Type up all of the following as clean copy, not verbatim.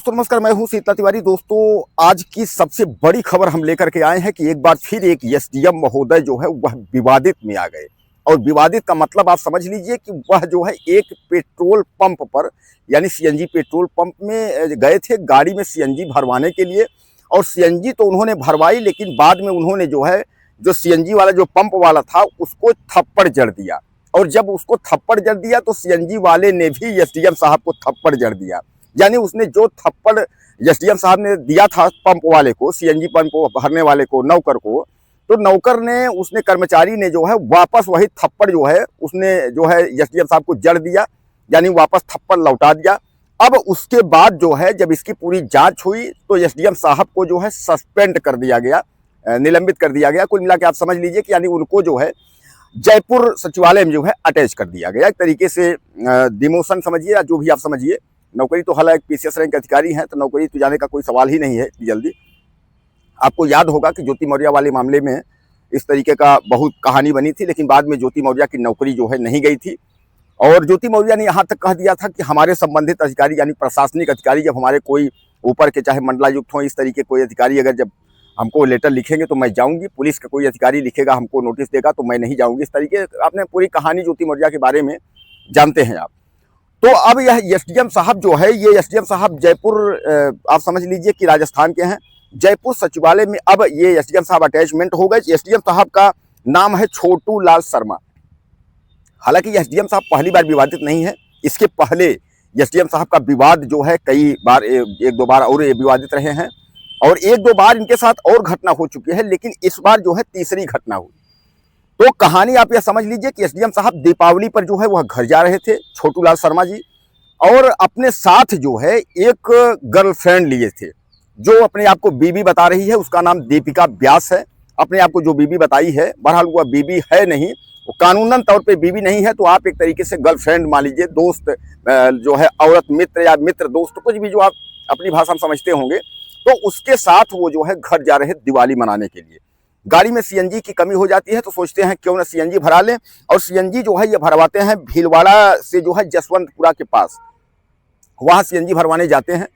दोस्तों नमस्कार, मैं हूं शीतला तिवारी। दोस्तों आज की सबसे बड़ी खबर हम लेकर के आए हैं कि एक बार फिर एक एसडीएम महोदय जो है वह विवादित में आ गए। और विवादित का मतलब आप समझ लीजिए कि वह जो है एक पेट्रोल पंप पर यानी सीएनजी पेट्रोल पंप में गए थे गाड़ी में सीएनजी भरवाने के लिए। और सीएनजी तो उन्होंने भरवाई, लेकिन बाद में उन्होंने जो है जो सीएनजी वाला जो पंप वाला था उसको थप्पड़ जड़ दिया। और जब उसको थप्पड़ जड़ दिया तो सीएनजी वाले ने भी एसडीएम साहब को थप्पड़ जड़ दिया। यानी उसने जो थप्पड़ एसडीएम साहब ने दिया था पंप वाले को, सीएनजी पंप भरने वाले को, नौकर को, तो नौकर ने उसने कर्मचारी ने जो है वापस वही थप्पड़ जो है उसने जो है एसडीएम साहब को जड़ दिया, यानी वापस थप्पड़ लौटा दिया। अब उसके बाद जो है जब इसकी पूरी जांच हुई तो एसडीएम साहब को जो है सस्पेंड कर दिया गया, निलंबित कर दिया गया। कुल मिला के आप समझ लीजिए कि यानी उनको जो है जयपुर सचिवालय में जो है अटैच कर दिया गया, एक तरीके से डिमोशन समझिए या जो भी आप समझिए। नौकरी तो हालांकि पीसीएस रैंक अधिकारी हैं तो नौकरी तो जाने का कोई सवाल ही नहीं है जल्दी। आपको याद होगा कि ज्योति मौर्य वाले मामले में इस तरीके का बहुत कहानी बनी थी, लेकिन बाद में ज्योति मौर्य की नौकरी जो है नहीं गई थी। और ज्योति मौर्य ने यहाँ तक कह दिया था कि हमारे संबंधित अधिकारी यानी प्रशासनिक अधिकारी जब हमारे कोई ऊपर के चाहे मंडलायुक्त हों, इस तरीके कोई अधिकारी अगर जब हमको लेटर लिखेंगे तो मैं जाऊँगी, पुलिस का कोई अधिकारी लिखेगा हमको नोटिस देगा तो मैं नहीं जाऊँगी। इस तरीके आपने पूरी कहानी ज्योति मौर्य के बारे में जानते हैं आप। तो अब यह एसडीएम साहब जो है, ये एसडीएम साहब जयपुर आप समझ लीजिए कि राजस्थान के हैं। जयपुर सचिवालय में अब ये एसडीएम साहब अटैचमेंट हो गए। एसडीएम साहब का नाम है छोटू लाल शर्मा। हालांकि एसडीएम साहब पहली बार विवादित नहीं है, इसके पहले एसडीएम साहब का विवाद जो है कई बार एक दो बार और विवादित रहे हैं और एक दो बार इनके साथ और घटना हो चुकी है, लेकिन इस बार जो है तीसरी घटना हुई। तो कहानी आप यह समझ लीजिए कि एसडीएम साहब दीपावली पर जो है वह घर जा रहे थे, छोटू लाल शर्मा जी, और अपने साथ जो है एक गर्लफ्रेंड लिए थे जो अपने आप को बीबी बता रही है। उसका नाम दीपिका व्यास है। अपने आप को जो बीबी बताई है, बहरहाल वह बीबी है नहीं, वो कानूनन तौर पे बीबी नहीं है, तो आप एक तरीके से गर्लफ्रेंड मान लीजिए, दोस्त जो है, औरत मित्र या मित्र दोस्त, कुछ भी जो आप अपनी भाषा में समझते होंगे। तो उसके साथ वो जो है घर जा रहे दिवाली मनाने के लिए। गाड़ी में सीएनजी की कमी हो जाती है तो सोचते हैं क्यों ना सीएनजी भरा लें, और सीएनजी जो है ये भरवाते हैं भीलवाड़ा से जो है जसवंतपुरा के पास, वहाँ सीएनजी भरवाने जाते हैं।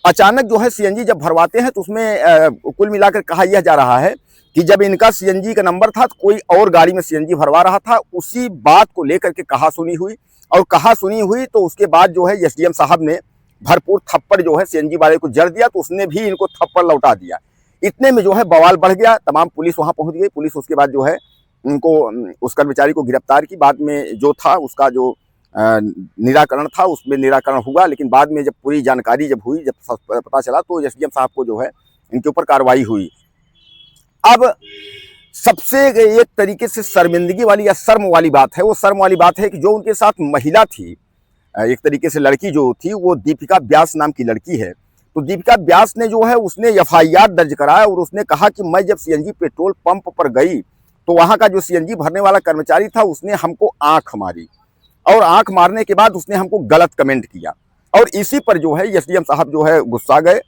अचानक जो है सीएनजी जब भरवाते हैं तो उसमें कुल मिलाकर कहा यह जा रहा है कि जब इनका सीएनजी का नंबर था तो कोई और गाड़ी में सीएनजी भरवा रहा था। उसी बात को लेकर के कहासुनी हुई, और कहासुनी हुई तो उसके बाद जो है एसडीएम साहब ने भरपूर थप्पड़ जो है सीएनजी वाले को जड़ दिया, तो उसने भी इनको थप्पड़ लौटा दिया। इतने में जो है बवाल बढ़ गया, तमाम पुलिस वहां पहुंच गई। पुलिस उसके बाद जो है उनको, उस कर्मचारी को गिरफ्तार की। बाद में जो था उसका जो निराकरण था उसमें निराकरण हुआ, लेकिन बाद में जब पूरी जानकारी जब हुई, जब पता चला, तो एसडीएम साहब को जो है इनके ऊपर कार्रवाई हुई। अब सबसे एक तरीके से शर्मिंदगी वाली या शर्म वाली बात है, वो शर्म वाली बात है कि जो उनके साथ महिला थी, एक तरीके से लड़की जो थी, वो दीपिका व्यास नाम की लड़की है। तो दीपिका व्यास ने जो है उसने एफआईआर दर्ज कराया और उसने कहा कि मैं जब सीएनजी पेट्रोल पंप पर गई तो वहां का जो सीएनजी भरने वाला कर्मचारी था उसने हमको आंख मारी, और आंख मारने के बाद उसने हमको गलत कमेंट किया, और इसी पर जो है एसडीएम साहब जो है गुस्सा गए,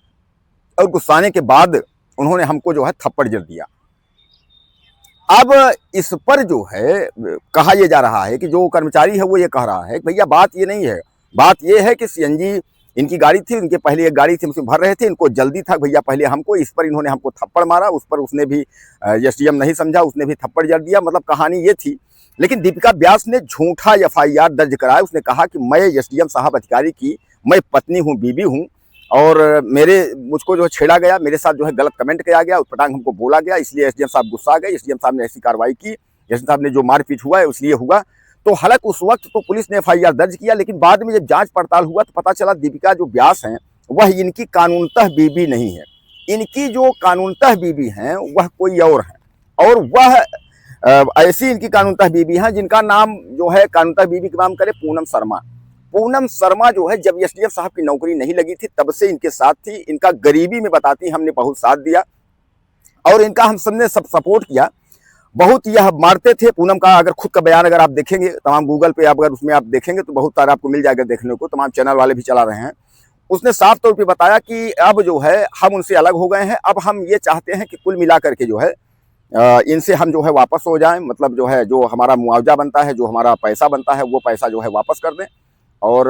और गुस्साने के बाद उन्होंने हमको जो है थप्पड़ जड़ दिया। अब इस पर जो है कहा यह जा रहा है कि जो कर्मचारी है वो ये कह रहा है कि भैया बात ये नहीं है, बात ये है कि सीएनजी इनकी गाड़ी थी, इनके पहले एक गाड़ी थी उसमें भर रहे थे, इनको जल्दी था भैया पहले हमको, इस पर इन्होंने हमको थप्पड़ मारा। उस पर उसने भी एसडीएम नहीं समझा, उसने भी थप्पड़ जड़ दिया। मतलब कहानी ये थी। लेकिन दीपिका व्यास ने झूठा एफआईआर दर्ज कराया। उसने कहा कि मैं एसडीएम साहब अधिकारी की मैं पत्नी हूँ, बीबी हूँ, और मुझको जो है छेड़ा गया, मेरे साथ जो है गलत कमेंट किया गया, उत्पटांग हमको बोला गया, इसलिए एसडीएम साहब गुस्सा आ गए। एसडीएम साहब ने ऐसी कार्रवाई की, एसडीएम साहब ने जो मारपीट हुआ है इसलिए हुआ। तो हालांकि उस वक्त तो पुलिस ने एफआईआर दर्ज किया, लेकिन बाद में जब जांच पड़ताल हुआ तो पता चला दीपिका जो व्यास हैं वह इनकी कानूनतः बीबी नहीं है। इनकी जो कानूनतः बीबी हैं वह कोई और है, और वह ऐसी इनकी कानूनतः बीबी हैं जिनका नाम जो है, कानूनतः बीबी का नाम करे पूनम शर्मा। पूनम शर्मा जो है जब एसडीएम साहब की नौकरी नहीं लगी थी तब से इनके साथ थी। इनका गरीबी में बताती हमने बहुत साथ दिया और इनका हम सबने सब सपोर्ट किया, बहुत यह मारते थे। पूनम का अगर खुद का बयान अगर आप देखेंगे तमाम गूगल पे, अगर उसमें आप देखेंगे तो बहुत सारा आपको मिल जाएगा देखने को, तमाम चैनल वाले भी चला रहे हैं। उसने साफ तौर पे बताया कि अब जो है हम उनसे अलग हो गए हैं, अब हम ये चाहते हैं कि कुल मिला करके जो है इनसे हम जो है वापस हो जाएं, मतलब जो है जो हमारा मुआवजा बनता है, जो हमारा पैसा बनता है वो पैसा जो है वापस कर दें। और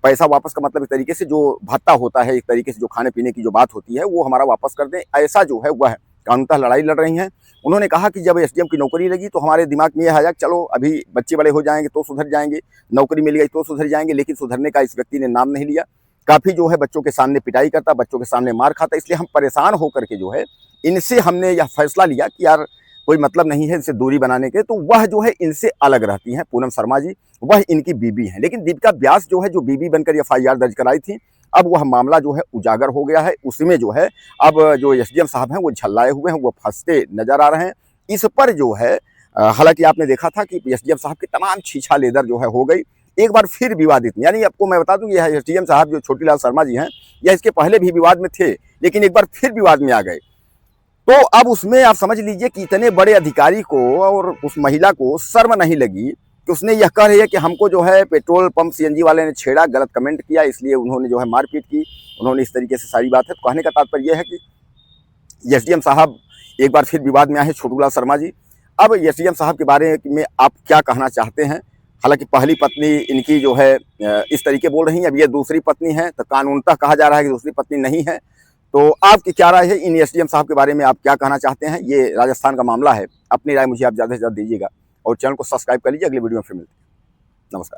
पैसा वापस का मतलब एक तरीके से जो भत्ता होता है, एक तरीके से जो खाने पीने की जो बात होती है वो हमारा वापस कर दें, ऐसा जो है वह कानूनतः लड़ाई लड़ रही हैं। उन्होंने कहा कि जब एसडीएम की नौकरी लगी तो हमारे दिमाग में यह आया कि चलो अभी बच्चे बड़े हो जाएंगे तो सुधर जाएंगे, नौकरी मिल गई तो सुधर जाएंगे, लेकिन सुधरने का इस व्यक्ति ने नाम नहीं लिया। काफ़ी जो है बच्चों के सामने पिटाई करता, बच्चों के सामने मार खाता, इसलिए हम परेशान होकर के जो है इनसे हमने यह फैसला लिया कि यार कोई मतलब नहीं है इनसे दूरी बनाने के। तो वह जो है इनसे अलग रहती हैं, पूनम शर्मा जी, वह इनकी बीबी हैं। लेकिन दीपिका व्यास जो है, जो बीबी बनकर एफआईआर दर्ज कराई थी, अब वह मामला जो है उजागर हो गया है। उसमें जो है अब जो एसडीएम साहब हैं वो झल्लाए हुए हैं, वो फंसते नजर आ रहे हैं। इस पर जो है हालांकि आपने देखा था कि एसडीएम साहब की तमाम छीछा लेदर जो है हो गई, एक बार फिर विवादित। यानी आपको मैं बता दूं, यह एसडीएम साहब जो छोटीलाल शर्मा जी हैं, यह इसके पहले भी विवाद में थे, लेकिन एक बार फिर विवाद में आ गए। तो अब उसमें आप समझ लीजिए कि इतने बड़े अधिकारी को और उस महिला को शर्म नहीं लगी कि उसने यह कह रही है कि हमको जो है पेट्रोल पंप सीएनजी वाले ने छेड़ा, गलत कमेंट किया, इसलिए उन्होंने जो है मारपीट की, उन्होंने इस तरीके से सारी बात है। तो कहने का तात्पर्य यह है कि एसडीएम साहब एक बार फिर विवाद में आए हैं, छोटूलाल शर्मा जी। अब एसडीएम साहब के बारे में आप क्या कहना चाहते हैं? हालांकि पहली पत्नी इनकी जो है इस तरीके बोल रही है, अब ये दूसरी पत्नी है, तो कानूनतः कहा जा रहा है कि दूसरी पत्नी नहीं है। तो आपकी क्या राय है इन एसडीएम साहब के बारे में, आप क्या कहना चाहते हैं? ये राजस्थान का मामला है, अपनी राय मुझे आप ज़्यादा से ज़्यादा दीजिएगा और चैनल को सब्सक्राइब कर लीजिए। अगली वीडियो में फिर मिलते हैं। नमस्कार।